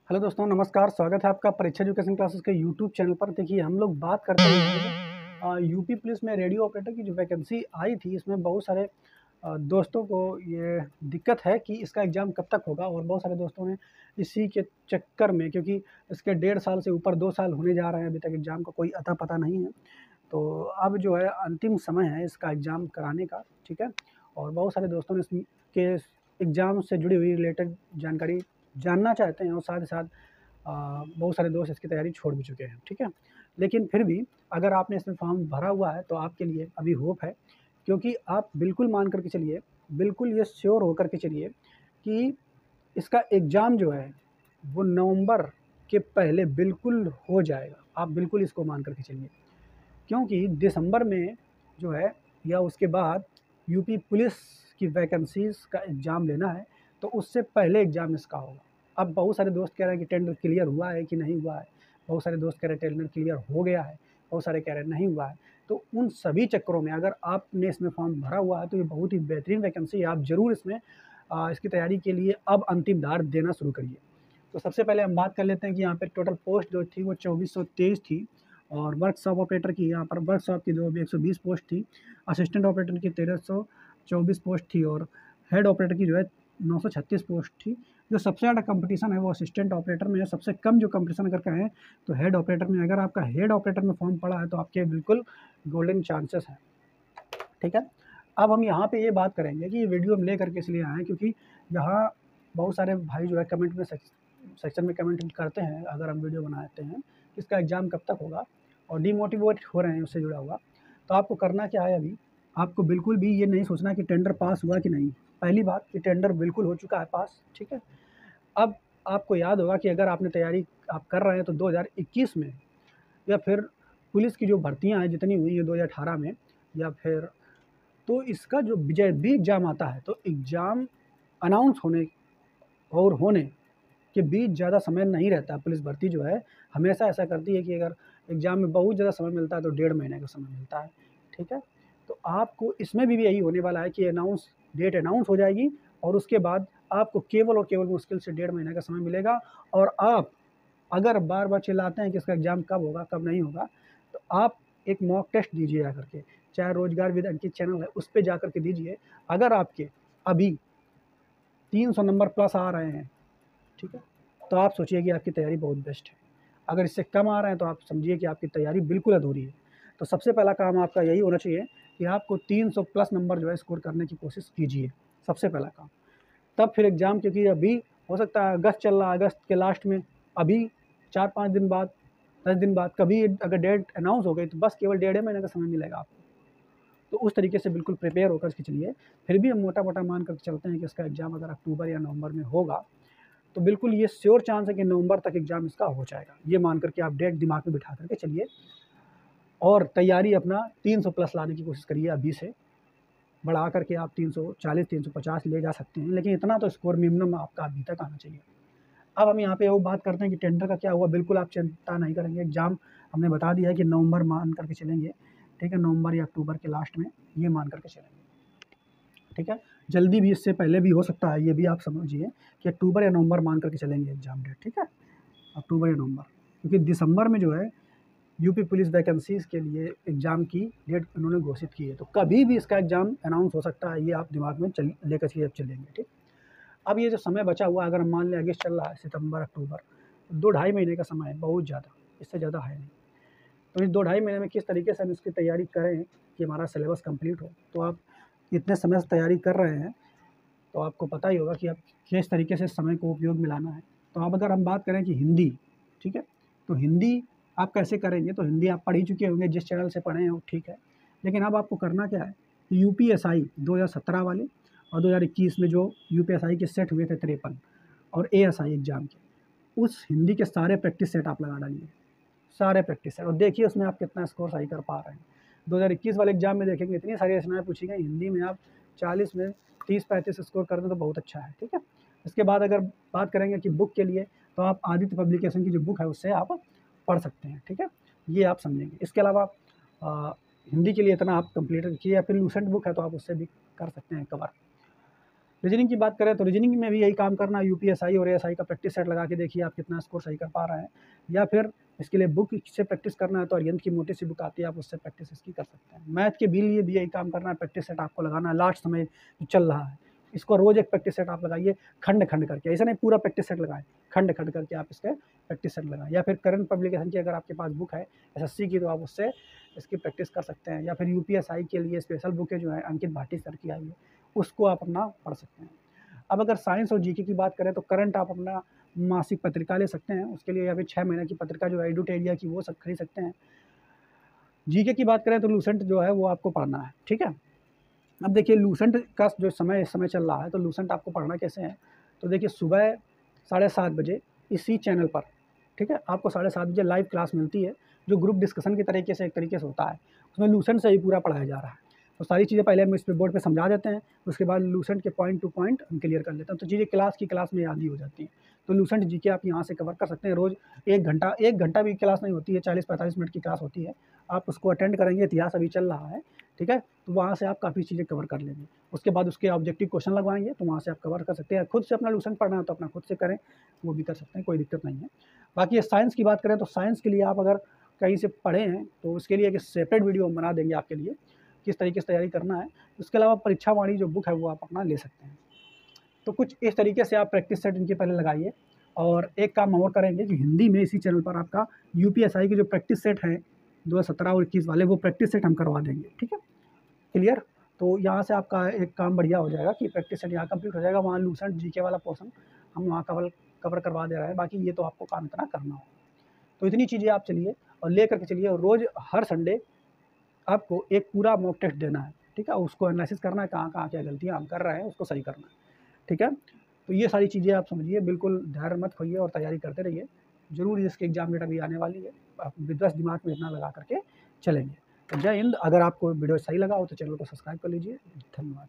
Hello दोस्तों, नमस्कार। स्वागत है आपका परीक्षा एजुकेशन क्लासेस के यूट्यूब चैनल पर। देखिए, हम लोग बात करते हैं यूपी पुलिस में रेडियो ऑपरेटर की जो वैकेंसी आई थी, इसमें बहुत सारे दोस्तों को ये दिक्कत है कि इसका एग्ज़ाम कब तक होगा। और बहुत सारे दोस्तों ने इसी के चक्कर में, क्योंकि इसके 1.5 साल से ऊपर 2 साल होने जा रहे हैं, अभी तक एग्ज़ाम का कोई अता पता नहीं है। तो अब जो है अंतिम समय है इसका एग्ज़ाम कराने का, ठीक है। और बहुत सारे दोस्तों ने इसके एग्ज़ाम से जुड़ी हुई रिलेटेड जानकारी जानना चाहते हैं, और साथ ही साथ बहुत सारे दोस्त इसकी तैयारी छोड़ भी चुके हैं, ठीक है। लेकिन फिर भी अगर आपने इसमें फॉर्म भरा हुआ है तो आपके लिए अभी होप है, क्योंकि आप बिल्कुल मान कर के चलिए, बिल्कुल ये श्योर होकर के चलिए कि इसका एग्ज़ाम जो है वो नवंबर के पहले बिल्कुल हो जाएगा। आप बिल्कुल इसको मान कर के चलिए, क्योंकि दिसंबर में जो है या उसके बाद यूपी पुलिस की वैकेंसीज़ का एग्ज़ाम लेना है, तो उससे पहले एग्ज़ाम इसका होगा। अब बहुत सारे दोस्त कह रहे हैं कि टेंडर क्लियर हुआ है कि नहीं हुआ है, बहुत सारे दोस्त कह रहे हैं टेंडर क्लियर हो गया है, बहुत सारे कह रहे हैं नहीं हुआ है। तो उन सभी चक्करों में अगर आपने इसमें फॉर्म भरा हुआ है तो ये बहुत ही बेहतरीन वैकेंसी है। आप ज़रूर इसमें इसकी तैयारी के लिए अब अंतिम दार देना शुरू करिए। तो सबसे पहले हम बात कर लेते हैं कि यहाँ पे टोटल पोस्ट जो थी वो 2423 थी, और वर्कशॉप ऑपरेटर की यहाँ पर वर्कशॉप की जो 120 पोस्ट थी, असिस्टेंट ऑपरेटर की 1324 पोस्ट थी, और हेड ऑपरेटर की जो है 936 पोस्ट थी। जो सबसे ज़्यादा कंपटीशन है वो असिस्टेंट ऑपरेटर में है, सबसे कम जो कंपटीशन अगर कहें तो हेड ऑपरेटर में। अगर आपका हेड ऑपरेटर में फॉर्म पड़ा है तो आपके बिल्कुल गोल्डन चांसेस हैं, ठीक है। अब हम यहाँ पे ये बात करेंगे कि ये वीडियो हम ले करके इसलिए आए हैं क्योंकि यहाँ बहुत सारे भाई जो है कमेंट में सेक्शन में कमेंट करते हैं, अगर हम वीडियो बनाते हैं कि इसका एग्ज़ाम कब तक होगा, और डीमोटिवेट हो रहे हैं उससे जुड़ा हुआ। तो आपको करना क्या है अभी, आपको बिल्कुल भी ये नहीं सोचना कि टेंडर पास हुआ कि नहीं। पहली बात कि टेंडर बिल्कुल हो चुका है पास, ठीक है। अब आपको याद होगा कि अगर आपने तैयारी आप कर रहे हैं तो 2021 में, या फिर पुलिस की जो भर्तियाँ हैं जितनी हुई है 2018 में, या फिर तो इसका जो जब भी एग्ज़ाम आता है तो एग्ज़ाम अनाउंस होने और होने के बीच ज़्यादा समय नहीं रहता। पुलिस भर्ती जो है हमेशा ऐसा करती है कि अगर एग्ज़ाम में बहुत ज़्यादा समय मिलता है तो 1.5 महीने का समय मिलता है, ठीक है। तो आपको इसमें भी यही होने वाला है कि डेट अनाउंस हो जाएगी, और उसके बाद आपको केवल और केवल मुश्किल से 1.5 महीने का समय मिलेगा। और आप अगर बार-बार चिल्लाते हैं कि इसका एग्ज़ाम कब होगा, कब नहीं होगा, तो आप एक मॉक टेस्ट दीजिए जाकर के, चाहे रोज़गार विद अंकित चैनल है, उस पे जाकर के दीजिए। अगर आपके अभी 300 नंबर प्लस आ रहे हैं, ठीक है, तो आप सोचिए कि आपकी तैयारी बहुत बेस्ट है। अगर इससे कम आ रहे हैं तो आप समझिए कि आपकी तैयारी बिल्कुल अधूरी है। तो सबसे पहला काम आपका यही होना चाहिए कि आपको 300 प्लस नंबर जो है स्कोर करने की कोशिश कीजिए, सबसे पहला काम। तब फिर एग्ज़ाम, क्योंकि अभी हो सकता है अगस्त चल रहा है, अगस्त के लास्ट में अभी 4-5 दिन बाद, 10 दिन बाद कभी अगर डेट अनाउंस हो गई तो बस केवल 1.5 महीने का समय मिलेगा आपको। तो उस तरीके से बिल्कुल प्रिपेयर होकर के चलिए। फिर भी हम मोटा-मोटा मान कर चलते हैं कि इसका एग्ज़ाम अगर अक्टूबर या नवंबर में होगा, तो बिल्कुल ये श्योर चांस है कि नवंबर तक एग्ज़ाम इसका हो जाएगा। ये मान कर के आप डेट दिमाग में बिठा कर के चलिए, और तैयारी अपना 300 प्लस लाने की कोशिश करिए अभी से। बढ़ा कर के आप 340, 350 ले जा सकते हैं, लेकिन इतना तो स्कोर मिनिमम आपका अभी तक आना चाहिए। अब हम यहाँ पे वो बात करते हैं कि टेंडर का क्या हुआ। बिल्कुल आप चिंता नहीं करेंगे, एग्ज़ाम हमने बता दिया है कि नवंबर मान करके चलेंगे, ठीक है। नवंबर या अक्टूबर के लास्ट में ये मान करके चलेंगे, ठीक है। जल्दी भी, इससे पहले भी हो सकता है, ये भी आप समझिए कि अक्टूबर या नवंबर मान करके चलेंगे एग्ज़ाम डेट, ठीक है। अक्टूबर या नवंबर, क्योंकि दिसंबर में जो है यूपी पुलिस वैकेंसीज़ के लिए एग्ज़ाम की डेट उन्होंने घोषित की है, तो कभी भी इसका एग्ज़ाम अनाउंस हो सकता है। ये आप दिमाग में लेकर के चलेंगे, ठीक। अब ये जो समय बचा हुआ, अगर हम मान लें अगस्त चल रहा है, सितंबर, अक्टूबर, 2 ढाई महीने का समय है, बहुत ज़्यादा, इससे ज़्यादा है नहीं। तो इस 2 ढाई महीने में किस तरीके से हम इसकी तैयारी करें कि हमारा सिलेबस कंप्लीट हो। तो आप इतने समय से तैयारी कर रहे हैं, तो आपको पता ही होगा कि आप किस तरीके से समय को उपयोग में लाना है। तो अब अगर हम बात करें कि हिंदी, ठीक है, तो हिंदी आप कैसे करेंगे, तो हिंदी आप पढ़ ही चुके होंगे, जिस चैनल से पढ़े हैं वो ठीक है। लेकिन अब आपको करना क्या है, यूपीएसआई 2017 वाले और 2021 में जो यूपीएसआई के सेट हुए थे 53, और एएसआई एग्ज़ाम के, उस हिंदी के सारे प्रैक्टिस सेट आप लगा डालिए, सारे प्रैक्टिस सेट, और देखिए उसमें आप कितना स्कोर सही कर पा रहे हैं। 2021 वाले एग्ज़ाम में देखेंगे इतनी सारी रचनाएँ पूछी गई हिंदी में, आप 40 में 30-35 स्कोर कर दें तो बहुत अच्छा है, ठीक है। इसके बाद अगर बात करेंगे कि बुक के लिए, तो आप आदित्य पब्लिकेशन की जो बुक है उससे आप पढ़ सकते हैं, ठीक है। ये आप समझेंगे। इसके अलावा हिंदी के लिए इतना आप कंप्लीट किए, या फिर लूसेंट बुक है तो आप उससे भी कर सकते हैं कवर। रीजनिंग की बात करें तो रीजनिंग में भी यही काम करना है, यूपीएसआई और एएसआई का प्रैक्टिस सेट लगा के देखिए आप कितना स्कोर सही कर पा रहे हैं, या फिर इसके लिए बुक से प्रैक्टिस करना है तो अरिहंत की मोटी सी बुक आती है, आप उससे प्रैक्टिस इसकी कर सकते हैं। मैथ के भी लिए भी यही काम करना है, प्रैक्टिस सेट आपको लगाना है। लास्ट समय जो चल रहा है इसको रोज एक प्रैक्टिस सेट आप लगाइए, खंड खंड करके, ऐसा नहीं पूरा प्रैक्टिस सेट लगाएं, खंड खंड करके आप इसके प्रैक्टिस सेट लगाएं। या फिर करंट पब्लिकेशन की अगर आपके पास बुक है एसएससी की तो आप उससे इसकी प्रैक्टिस कर सकते हैं, या फिर यूपीएसआई के लिए स्पेशल बुकें जो है अंकित भाटी सर की आई है उसको आप अपना पढ़ सकते हैं। अब अगर साइंस और जीके की बात करें तो करंट आप अपना मासिक पत्रिका ले सकते हैं, उसके लिए या फिर 6 महीने की पत्रिका जो है एडुटेरिया की वो सब खरीद सकते हैं। जीके की बात करें तो लूसेंट जो है वो आपको पढ़ना है, ठीक है। अब देखिए लूसेंट का जो समय इस समय चल रहा है तो लूसेंट आपको पढ़ना कैसे है, तो देखिए सुबह 7:30 बजे इसी चैनल पर, ठीक है, आपको 7:30 बजे लाइव क्लास मिलती है जो ग्रुप डिस्कशन की तरीके से एक तरीके से होता है, उसमें लूसेंट से ही पूरा पढ़ाया जा रहा है। तो सारी चीज़ें पहले हम इस पे बोर्ड पे समझा देते हैं, उसके बाद लूसेंट के पॉइंट टू पॉइंट हम क्लियर कर लेते हैं, तो चीज़ें क्लास की क्लास में याद ही हो जाती हैं। तो लूसेंट जीके आप यहाँ से कवर कर सकते हैं। रोज़ 1 घंटा भी क्लास नहीं होती है, 40-45 मिनट की क्लास होती है, आप उसको अटेंड करेंगे। इतिहास अभी चल रहा है, ठीक है, तो वहाँ से आप काफ़ी चीज़ें कवर कर लेंगे। उसके बाद उसके ऑब्जेक्टिव क्वेश्चन लगवाएंगे तो वहाँ से आप कवर कर सकते हैं। खुद से अपना लूसेंट पढ़ना है तो अपना खुद से करें, वो भी कर सकते हैं, कोई दिक्कत नहीं है। बाकी साइंस की बात करें तो साइंस के लिए आप अगर कहीं से पढ़े हैं तो उसके लिए एक सेपरेट वीडियो हम बना देंगे आपके लिए, किस तरीके से तैयारी करना है। उसके अलावा परीक्षा वाणी जो बुक है वो आप अपना ले सकते हैं। तो कुछ इस तरीके से आप प्रैक्टिस सेट इनके पहले लगाइए। और एक काम और करेंगे कि हिंदी में इसी चैनल पर आपका यूपीएसआई के जो प्रैक्टिस सेट हैं 2017 और 21 वाले, वो प्रैक्टिस सेट हम करवा देंगे, ठीक है, क्लियर। तो यहाँ से आपका एक काम बढ़िया हो जाएगा कि प्रैक्टिस सेट यहाँ कंप्लीट हो जाएगा, वहाँ लूसेंट जीके वाला पोर्शन हम वहाँ कवर करवा दे रहे हैं। बाकी ये तो आपको काम इतना करना होगा। तो इतनी चीज़ें आप चलिए और ले करके चलिए, और रोज़ हर संडे आपको एक पूरा मॉक टेस्ट देना है, ठीक है, उसको एनालिसिस करना है, कहाँ कहाँ क्या गलतियाँ हम कर रहे हैं उसको सही करना है, ठीक है। तो ये सारी चीज़ें आप समझिए, बिल्कुल धैर्य मत खोइए और तैयारी करते रहिए। ज़रूर इसकी एग्जाम डेट अभी आने वाली है, आप विश्वास दिमाग में इतना लगा करके चलेंगे। तो जय हिंद। अगर आपको वीडियो सही लगा हो तो चैनल को सब्सक्राइब कर लीजिए। धन्यवाद।